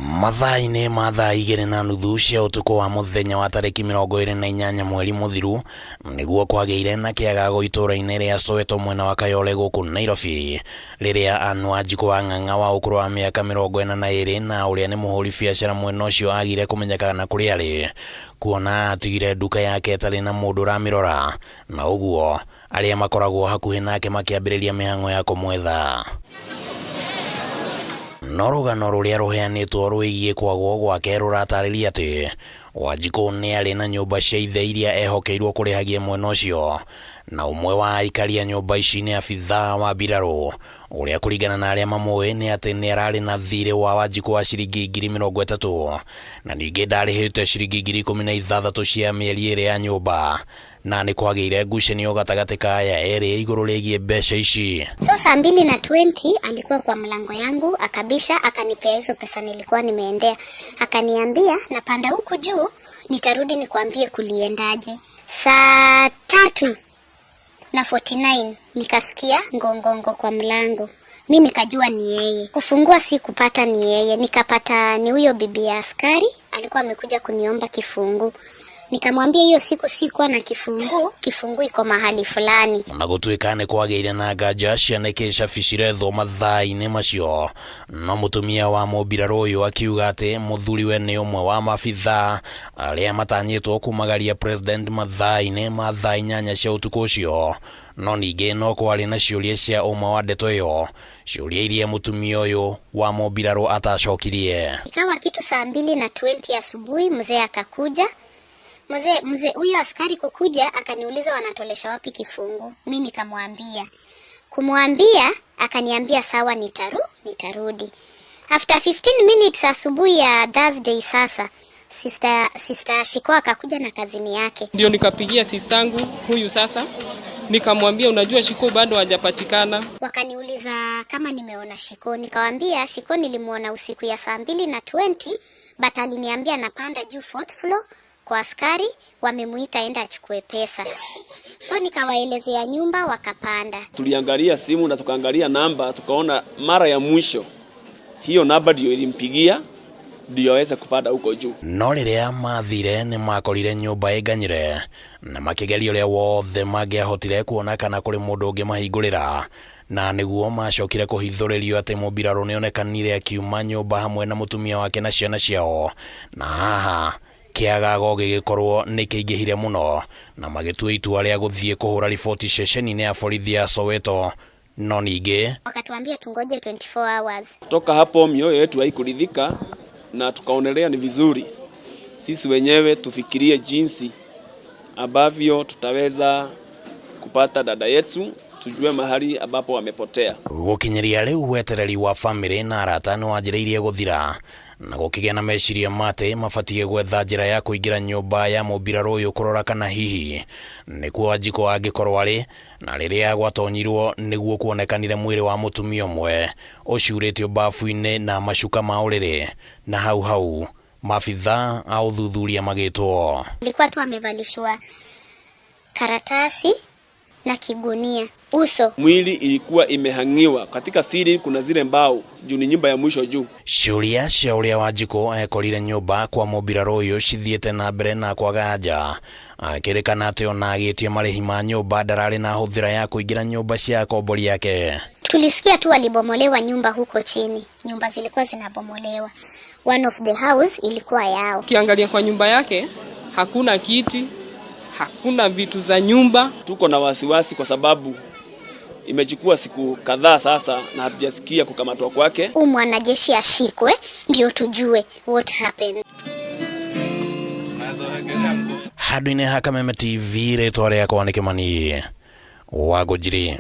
Mathaa-inĩ ma thaa 2:30 cia ũtukũ wa mũthenya wa tarĩki 28 mweri mũthiru nĩguo kwagĩire na kĩagago itũũra-inĩ rĩa Soweto mwena wa Kayole gũkũ Nairobi, rĩrĩa Anne Wanjikũ wa Ng'ang'a wa ũkũrũ wa mĩaka 42 na ũrĩa nĩ mũhũri biacara mwena ũcio agire kũmenyekana kũrĩa arĩ, kuona atigire nduka yake ĩtarĩ na mũndũ ũramĩrora, na ũguo arĩa makoragwo hakuhĩ nake makĩambĩrĩria mĩhang'o ya kũmwetha. No rũgano rũrĩa rũheanĩtwo rwĩgiĩ kwagwo gwake rũratarĩria atĩ Wanjikũ nĩ arĩ na nyũmba cia ithe iria ehokeirwo kũrĩhagia mwena ũcio, na ũmwe wa aikaria nyũmba ici nĩ abithaa wa mbirarũ, ũrĩa kũringana na arĩa mamũĩ nĩ atĩ nĩ ararĩ na thirĩ wa Wanjikũ wa ciringi 30,000, na ningĩ ndarĩhĩte ciringi 16,000 cia mĩeri ĩrĩ ya nyũmba, na nĩ kwagĩire ngucanio gatagatĩ ka aya erĩ igũrũ rĩgiĩ mbeca ici. So saa 2:20 alikuwa kwa mlango yangu, akabisha, akanipea hizo pesa nilikuwa nimeendea, akaniambia napanda huku juu nitarudi nikwambie kuliendaje. Saa 3:49 nikasikia ngongongo kwa mlango. Mimi nikajua ni yeye. Kufungua si kupata ni yeye, nikapata ni huyo bibi ya askari alikuwa amekuja kuniomba kifungu. Nikamwambia hiyo siku sikuwa na kifungu iko mahali fulani. Na gũtuĩka nĩ kwagĩire na nganja cianĩke cabicire thũ mathaa-inĩ macio, no mũtumia wa mũmbirarũ ũyũ akiuga atĩ mũthuriwe nĩ ũmwe wa mabithaa arĩa matanyĩtwo kumagaria president mathaa-inĩ ma thaa 8 cia ũtukũ ũcio. No ningĩ no kwarĩ na ciũria cia ũma wa ndeto ĩyo, ciũria iria mũtumia ũyũ wa mũmbirarũ atacokirie. Ikawa kitu saa 2:20 asubuhi mzee akakuja. Mzee huyo askari kukuja akaniuliza wanatolesha wapi kifungu. Mimi nikamwambia. Kumwambia akaniambia sawa nitarudi. After 15 minutes asubuhi ya Thursday sasa sister Shiko akakuja na kazini yake. Ndio nikapigia sistangu huyu sasa. Nikamwambia unajua Shiko bado hajapatikana. Wakaniuliza kama nimeona Shiko. Nikawaambia Shiko nilimuona usiku ya saa 2:20 but aliniambia napanda juu 4th floor. Kwa askari wamemuita enda achukue pesa. So nikawaelezea nyumba wakapanda. Tuliangalia simu na tukaangalia namba, tukaona mara ya mwisho hiyo namba ndio ilimpigia ndio aweze kupanda huko juu. No rĩrĩa mathire nĩ makorire nyũmba ĩnganyire na makĩgeria ũrĩa wothe mangĩahotire kuona kana kũrĩ mũndũ ũngĩ mahingũrĩra, na nĩguo macokire kũhithũrĩrio atĩ mũmbirarũ nĩonekanire akiuma nyũmba hamwe na mũtumia wake na ciana ciao, na haha kĩagago gĩgĩkorwo nĩ kĩingĩhire mũno na magĩtua itua rĩa gũthiĩ kũhũra riboti ceceni-inĩ ya borithi ya Soweto. No ningĩ wakatuambia tungoje 24 hours. Kutoka hapo mioyo yetu haikuridhika na tukaonelea ni vizuri sisi wenyewe tufikirie jinsi ambavyo tutaweza kupata dada yetu, tujue mahali ambapo wamepotea. Gũkinyĩria rĩu wetereri wa famĩlĩ na arata nĩ wanjĩrĩirie gũthira, na gũkĩgĩa na meciria mate mabatie gwetha njĩra ya kũingĩra nyũmba ya mũmbirarũ ũyũ kũrora kana hihi nĩkuo Wanjikũ angĩkorwo arĩ, na rĩrĩa gwatonyirwo nĩguo kuonekanire mwĩrĩ wa mũtumia ũmwe ũcurĩtio bafu-inĩ na macuka ma ũrĩrĩ, na hau mabithaa a ũthuthuria magĩtwo. Ilikuwa tu amevalishwa karatasi na kigunia uso. Mwili ilikuwa imehangiwa katika siri, kuna zile mbao juu ni nyumba ya mwisho juu. Ciũria cia ũrĩa Wanjikũ ekorire nyũmba kwa mũmbirarũ ũyũ cithiĩte na mbere na kwaga anja, akĩrĩkana atĩ ona agĩtie marĩhi ma nyũmba ndararĩ na hũthĩra ya kũingĩra nyũmba cia kombori yake. Tulisikia tu walibomolewa nyumba huko chini, nyumba zilikuwa zinabomolewa. One of the house ilikuwa yao. Kiangalia kwa nyumba yake hakuna kiti, hakuna vitu za nyumba. Tuko na wasiwasi kwa sababu imechukua siku kadhaa sasa na hatujasikia kukamatwa kwake. Mwanajeshi ashikwe ndio tujue what happened. Handũ-inĩ ha Kameme TV rĩtwa rĩakwa nĩ Kĩmani Wangũnjiri.